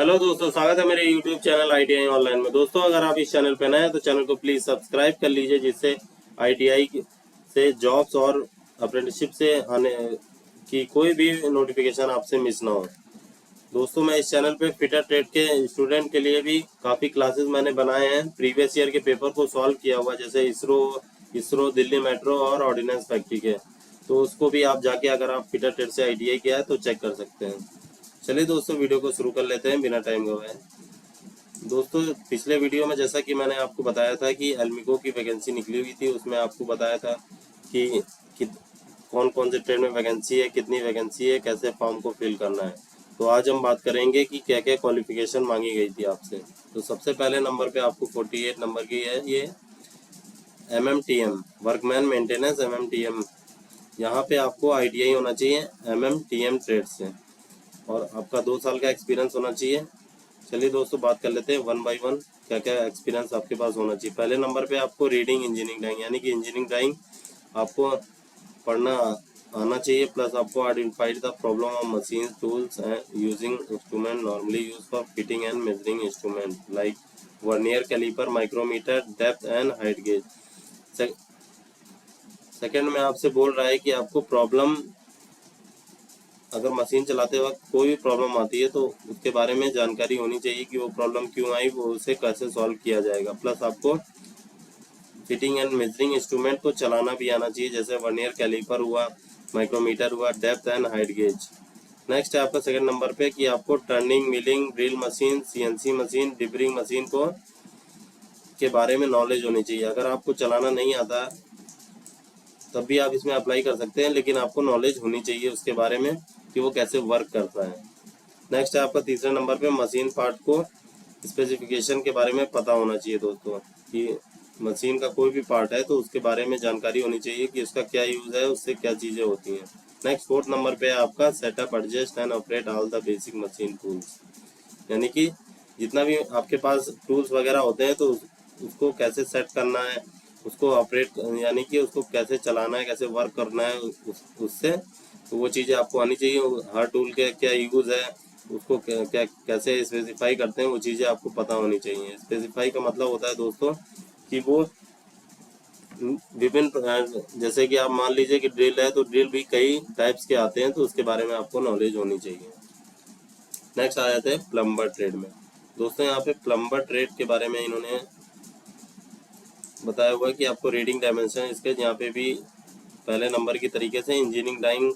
Hello दोस्तों, स्वागत है मेरे यूट्यूब चैनल ITI ऑनलाइन में। दोस्तों, अगर आप इस चैनल पर नए हैं तो चैनल को प्लीज़ सब्सक्राइब कर लीजिए, जिससे ITI से जॉब्स और अप्रेंटिसशिप से आने की कोई भी नोटिफिकेशन आपसे मिस ना हो। दोस्तों, मैं इस चैनल पे फिटर ट्रेड के स्टूडेंट के लिए भी काफ़ी क्लासेस मैंने बनाए हैं। प्रीवियस ईयर के पेपर को सॉल्व किया हुआ, जैसे इसरो दिल्ली मेट्रो और ऑर्डिनेंस फैक्ट्री के, तो उसको भी आप जाके अगर आप फिटर ट्रेड से ITI किया है तो चेक कर सकते हैं। चलिए दोस्तों, वीडियो को शुरू कर लेते हैं बिना टाइम गवाए। दोस्तों, पिछले वीडियो में जैसा कि मैंने आपको बताया था कि एल्मिको की वैकेंसी निकली हुई थी, उसमें आपको बताया था कि कौन कौन से ट्रेड में वैकेंसी है, कितनी वैकेंसी है, कैसे फॉर्म को फिल करना है। तो आज हम बात करेंगे कि क्या क्या क्वालिफिकेशन मांगी गई थी आपसे। तो सबसे पहले नंबर पे आपको 48 नंबर की है ये MMTM, वर्कमैन मेंटेनेंस MMTM। यहाँ पे आपको ITI होना चाहिए MMTM ट्रेड से, और आपका 2 साल का एक्सपीरियंस होना चाहिए। चलिए दोस्तों, बात कर लेते हैं वन बाय वन क्या क्या एक्सपीरियंस आपके पास होना चाहिए। पहले नंबर पे आपको रीडिंग इंजीनियरिंग ड्राइंग, यानी कि इंजीनियरिंग ड्राइंग आपको पढ़ना आना चाहिए, प्लस आपको identified the problem of machine tools and using instrument normally use for fitting and measuring instrument like vernier calliper, micrometer, depth and height gauge. Second में आपसे बोल रहा है कि आपको प्रॉब्लम, अगर मशीन चलाते वक्त कोई भी प्रॉब्लम आती है तो उसके बारे में जानकारी होनी चाहिए कि वो प्रॉब्लम क्यों आई, वो उसे कैसे सॉल्व किया जाएगा। प्लस आपको फिटिंग एंड मेजरिंग इंस्ट्रूमेंट को चलाना भी आना चाहिए, जैसे वर्नियर कैलिपर हुआ, माइक्रोमीटर हुआ, depth and height gauge. Next है आपका सेकंड नंबर पे कि आपको turning, milling, drill machine, CNC machine, deburring machine को के बारे में नॉलेज होनी चाहिए। अगर आपको चलाना नहीं आता तब भी आप इसमें अप्लाई कर सकते हैं, लेकिन आपको नॉलेज होनी चाहिए उसके बारे में कि वो कैसे वर्क करता है। नेक्स्ट है आपका तीसरे नंबर पे मशीन पार्ट को स्पेसिफिकेशन के बारे में पता होना चाहिए दोस्तों, कि मशीन का कोई भी पार्ट है तो उसके बारे में जानकारी होनी चाहिए कि उसका क्या यूज़ है, उससे क्या चीज़ें होती हैं। नेक्स्ट फोर्थ नंबर पे है आपका setup, adjust and operate all the basic machine tools, यानी कि जितना भी आपके पास टूल्स वगैरह होते हैं तो उसको कैसे सेट करना है, उसको ऑपरेट यानी कि उसको कैसे चलाना है, कैसे वर्क करना है उससे, तो वो चीज़ें आपको आनी चाहिए। हर टूल के क्या यूज़ है, उसको क्या कैसे स्पेसिफाई करते हैं, वो चीज़ें आपको पता होनी चाहिए। स्पेसिफाई का मतलब होता है दोस्तों कि वो विभिन्न, जैसे कि आप मान लीजिए कि ड्रिल है तो ड्रिल भी कई टाइप्स के आते हैं, तो उसके बारे में आपको नॉलेज होनी चाहिए। नेक्स्ट आ जाते हैं प्लम्बर ट्रेड में। दोस्तों, यहाँ पे प्लम्बर ट्रेड के बारे में इन्होंने बताया हुआ है कि आपको रीडिंग डायमेंशन इसके यहाँ पे भी पहले नंबर की तरीके से इंजीनियरिंग ड्राइंग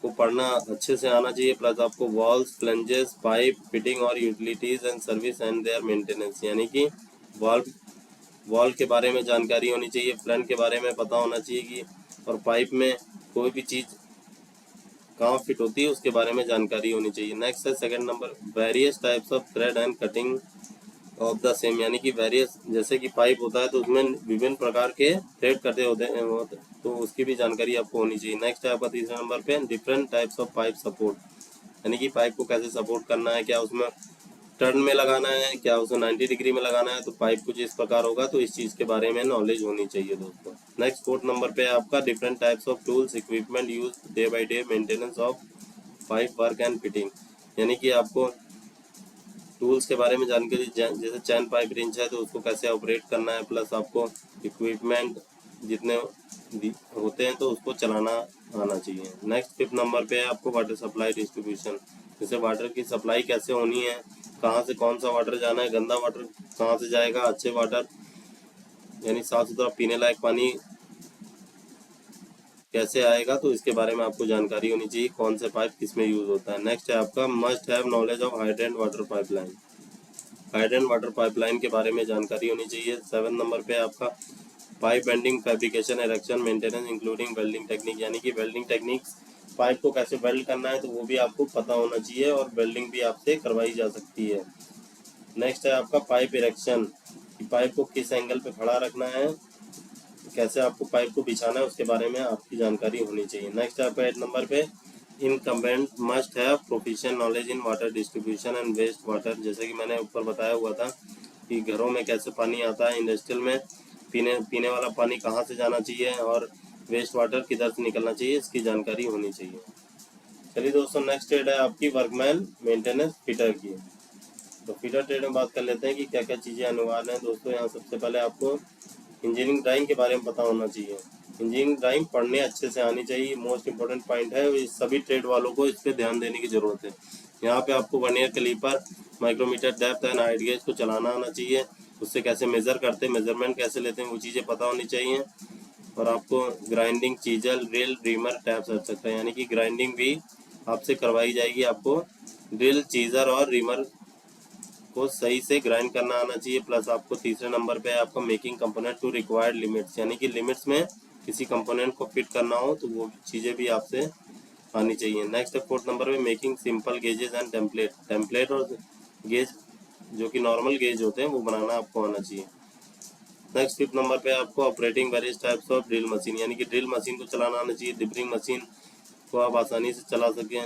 को पढ़ना अच्छे से आना चाहिए, प्लस आपको वॉल्स, फ्लेंजेस, पाइप फिटिंग और utilities and service and their maintenance, यानी कि वॉल के बारे में जानकारी होनी चाहिए, फ्लैंज के बारे में पता होना चाहिए कि, और पाइप में कोई भी चीज़ कहाँ फिट होती है उसके बारे में जानकारी होनी चाहिए। नेक्स्ट है second number various types of thread and cutting of the same, यानी कि वेरियस, जैसे कि पाइप होता है तो उसमें विभिन्न प्रकार के थ्रेड कटे होते हैं, तो उसकी भी जानकारी आपको होनी चाहिए। नेक्स्ट है आपका तीसरे नंबर पे different types of pipe support, यानी कि पाइप को कैसे सपोर्ट करना है, क्या उसमें टर्न में लगाना है, क्या उसे 90 डिग्री में लगाना है, तो पाइप कुछ इस प्रकार होगा, तो इस चीज़ के बारे में नॉलेज होनी चाहिए दोस्तों। नेक्स्ट फोर्थ नंबर पे आपका different types of tools equipment use day by day maintenance of pipe work and fitting, यानी कि आपको टूल्स के बारे में जानकारी, जैसे चैन पाइप रिंच है तो उसको कैसे ऑपरेट करना है, प्लस आपको इक्विपमेंट जितने होते हैं तो उसको चलाना आना चाहिए। नेक्स्ट फिफ्थ नंबर पे है आपको वाटर सप्लाई डिस्ट्रीब्यूशन, जैसे वाटर की सप्लाई कैसे होनी है, कहाँ से कौन सा वाटर जाना है, गंदा वाटर कहाँ से जाएगा, अच्छे वाटर यानी साफ सुथरा पीने लायक पानी कैसे आएगा, तो इसके बारे में आपको जानकारी होनी चाहिए, कौन से पाइप किस में यूज होता है। नेक्स्ट है आपका must have knowledge of hydrant water pipeline, hydrant water pipeline के बारे में जानकारी होनी चाहिए। 7 नंबर पे आपका pipe bending, fabrication, erection, maintenance including welding technique, यानी कि वेल्डिंग टेक्निक्स, पाइप को कैसे वेल्ड करना है तो वो भी आपको पता होना चाहिए, और वेल्डिंग भी आपसे करवाई जा सकती है। नेक्स्ट है आपका पाइप इरेक्शन, कि पाइप को किस एंगल पे खड़ा रखना है, कैसे आपको पाइप को बिछाना है, उसके बारे में आपकी जानकारी होनी चाहिए। नेक्स्ट है आपका 8 नंबर पे incumbent must have proficient knowledge in water distribution and waste water, जैसे कि मैंने ऊपर बताया हुआ था कि घरों में कैसे पानी आता है, इंडस्ट्रियल में पीने वाला पानी कहाँ से जाना चाहिए, और वेस्ट वाटर किधर से निकलना चाहिए, इसकी जानकारी होनी चाहिए। चलिए दोस्तों, नेक्स्ट ट्रेड है आपकी वर्कमैन मेंटेनेंस फिटर की। तो फीडर ट्रेड में बात कर लेते हैं कि क्या क्या चीज़ें अनिवार्य हैं दोस्तों। यहाँ सबसे पहले आपको इंजीनियरिंग ड्राइंग के बारे में पता होना चाहिए। इंजीनियरिंग ड्राइंग पढ़ने अच्छे से आनी चाहिए, मोस्ट इंपॉर्टेंट पॉइंट है। इस सभी ट्रेड वालों को इस पर ध्यान देने की ज़रूरत है। यहाँ पे आपको vernier calliper, micrometer, depth and height gauge को चलाना आना चाहिए। उससे कैसे मेज़र करते हैं, मेजरमेंट कैसे लेते हैं, वो चीज़ें पता होनी चाहिए। और आपको grinding, chisel, drill, reamer, tap रख सकते हैं, यानी कि ग्राइंडिंग भी आपसे करवाई जाएगी। आपको ड्रिल, चीजर और रीमर को सही से ग्राइंड करना आना चाहिए। प्लस आपको तीसरे नंबर पे आपका making component to required limits, यानी कि लिमिट्स में किसी कंपोनेंट को फिट करना हो तो वो चीज़ें भी आपसे आनी चाहिए। नेक्स्ट है फोर्थ नंबर पे making simple gauges and template. Template और गेज जो कि नॉर्मल गेज होते हैं वो बनाना आपको आना चाहिए। नेक्स्ट फिफ्थ नंबर पे आपको operating various types of drill machine, यानी कि ड्रिल मशीन को चलाना आना चाहिए। डिबरिंग मशीन को आप आसानी से चला सकें।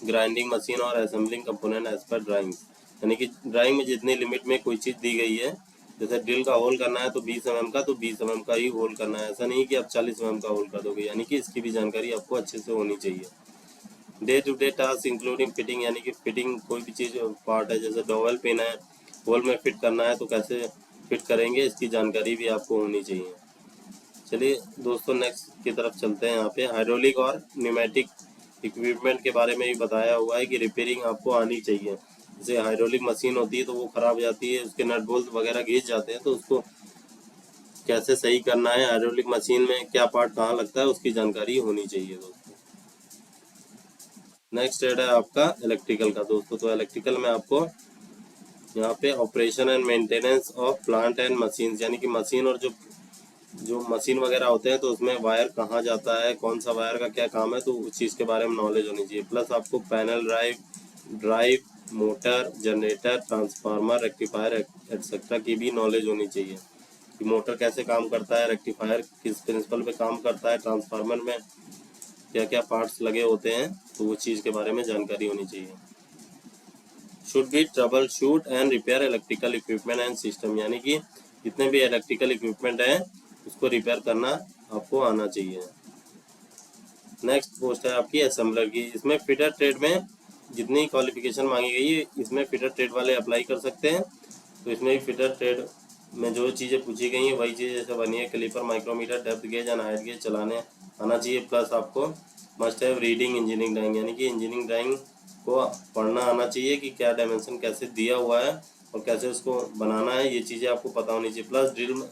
ग्राइंडिंग मशीन और assembling component as per drawing, यानी कि ड्राइंग में जितनी लिमिट में कोई चीज़ दी गई है, जैसे ड्रिल का होल करना है तो 20 mm का, तो 20 mm का ही होल करना है। ऐसा नहीं कि आप 40 mm का होल कर दोगे, यानी कि इसकी भी जानकारी आपको अच्छे से होनी चाहिए। Day to day task including fitting, यानी कि फिटिंग कोई भी चीज़ पार्ट है, जैसे डॉवेल पिन है, होल में फिट करना है तो कैसे फिट करेंगे, इसकी जानकारी भी आपको होनी चाहिए। चलिए दोस्तों नेक्स्ट की तरफ चलते हैं। यहाँ पे हाइड्रोलिक और न्यूमेटिक इक्विपमेंट के बारे में भी बताया हुआ है कि रिपेयरिंग आपको आनी चाहिए। जैसे हाइड्रोलिक मशीन होती है तो वो ख़राब हो जाती है, उसके नट बोल्ट वगैरह घिस जाते हैं, तो उसको कैसे सही करना है, हाइड्रोलिक मशीन में क्या पार्ट कहाँ लगता है, उसकी जानकारी होनी चाहिए दोस्तों। नेक्स्ट है आपका इलेक्ट्रिकल का दोस्तों। तो इलेक्ट्रिकल में आपको यहाँ पे operation and maintenance of plant and machine, यानी कि मशीन और जो मशीन वगैरह होते हैं तो उसमें वायर कहाँ जाता है, कौन सा वायर का क्या काम है, तो उस चीज़ के बारे में नॉलेज होनी चाहिए। प्लस आपको panel drive, motor, generator, transformer, rectifier etcetera की भी नॉलेज होनी चाहिए कि मोटर कैसे काम करता है, रेक्टिफायर किस प्रिंसिपल पे काम करता है, ट्रांसफार्मर में क्या क्या पार्ट्स लगे होते हैं, तो वो चीज़ के बारे में जानकारी होनी चाहिए। Should be trouble shoot and repair electrical equipment and system, यानी कि जितने भी इलेक्ट्रिकल इक्विपमेंट हैं उसको रिपेयर करना आपको आना चाहिए। नेक्स्ट पोस्ट है आपकी असेंबलर की। इसमें फिटर ट्रेड में जितनी क्वालिफिकेशन मांगी गई है इसमें फिटर ट्रेड वाले अप्लाई कर सकते हैं। तो इसमें भी फिटर ट्रेड में जो चीज़ें पूछी गई हैं वही चीज़, जैसे vernier calliper, micrometer, depth gauge and height gauge चलाने आना चाहिए। प्लस आपको must have reading engineering drawing, यानी कि इंजीनियरिंग ड्राइंग को पढ़ना आना चाहिए कि क्या डायमेंशन कैसे दिया हुआ है और कैसे उसको बनाना है, ये चीज़ें आपको पता होनी चाहिए। प्लस ड्रिल,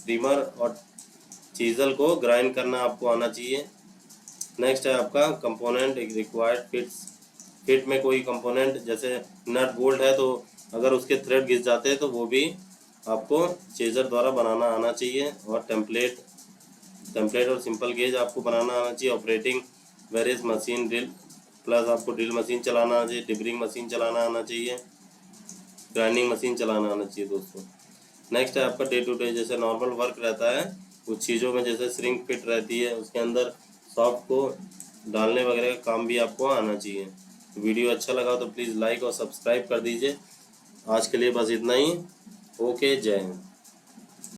रीमर और चीजल को ग्राइंड करना आपको आना चाहिए। नेक्स्ट है आपका कंपोनेंट रिक्वायर्ड फिट्स। फिट में कोई कंपोनेंट जैसे नट बोल्ट है तो अगर उसके थ्रेड घिस जाते हैं तो वो भी आपको चेजर द्वारा बनाना आना चाहिए। और टेम्पलेट और सिंपल गेज आपको बनाना आना चाहिए। Operating various machine drill, plus आपको ड्रिल मशीन चलाना आना चाहिए, डिबरिंग मशीन चलाना आना चाहिए, ग्राइंडिंग मशीन चलाना आना चाहिए दोस्तों। नेक्स्ट है आपका डे टू डे जैसे नॉर्मल वर्क रहता है कुछ चीज़ों में, जैसे श्रिंक फिट रहती है उसके अंदर सॉफ्ट को डालने वगैरह का काम भी आपको आना चाहिए। वीडियो अच्छा लगा तो प्लीज़ लाइक और सब्सक्राइब कर दीजिए। आज के लिए बस इतना ही। ओके, जय हिंद।